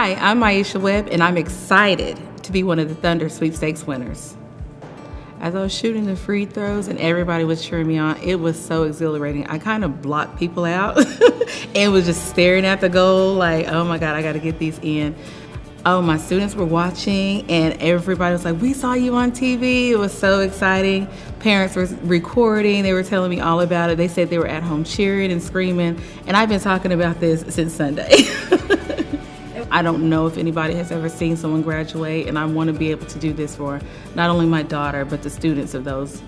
Hi, I'm Aisha Webb, and I'm excited to be one of the Thunder Sweepstakes winners. As I was shooting the free throws and everybody was cheering me on, it was so exhilarating. I kind of blocked people out and was just staring at the goal like, oh my God, I got to get these in. Oh, my students were watching and everybody was like, we saw you on TV. It was so exciting. Parents were recording. They were telling me all about it. They said they were at home cheering and screaming. And I've been talking about this since Sunday. I don't know if anybody has ever seen someone graduate, and I want to be able to do this for not only my daughter, but the students of those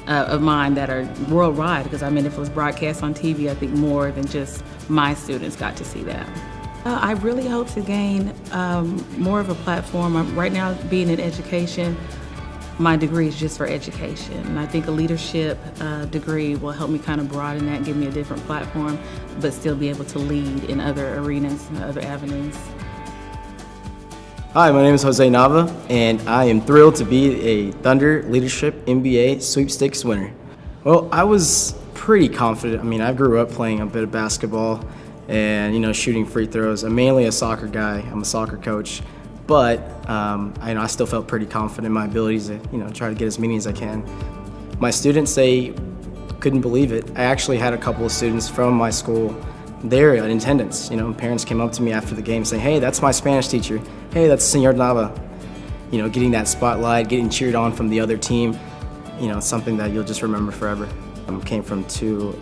of mine that are worldwide, because I mean, if it was broadcast on TV, I think more than just my students got to see that. I really hope to gain more of a platform. Right now, being in education, my degree is just for education. And I think a leadership degree will help me kind of broaden that, give me a different platform, but still be able to lead in other arenas and other avenues. Hi, my name is Jose Nava, and I am thrilled to be a Thunder Leadership MBA Sweepstakes winner. Well, I was pretty confident. I mean, I grew up playing a bit of basketball and, shooting free throws. I'm mainly a soccer guy. I'm a soccer coach, but I still felt pretty confident in my abilities to, try to get as many as I can. My students, they couldn't believe it. I actually had a couple of students from my school there in attendance. Parents came up to me after the game saying, hey, that's my Spanish teacher. Hey, that's Senor Nava. Getting that spotlight, getting cheered on from the other team, it's something that you'll just remember forever. Came from two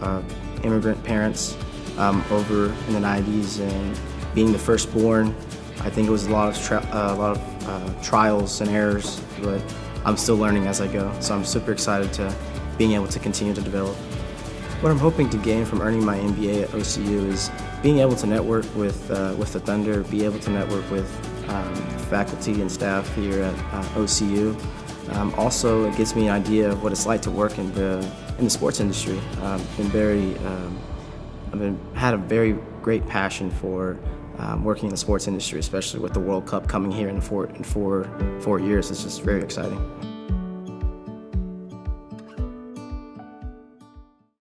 immigrant parents over in the 90s, and being the firstborn, I think it was a lot of trials and errors, but I'm still learning as I go. So I'm super excited to being able to continue to develop. What I'm hoping to gain from earning my MBA at OCU is being able to network with the Thunder, be able to network with faculty and staff here at OCU. Also, it gives me an idea of what it's like to work in the sports industry. I've had a very great passion for working in the sports industry, especially with the World Cup coming here in 4 years. It's just very exciting.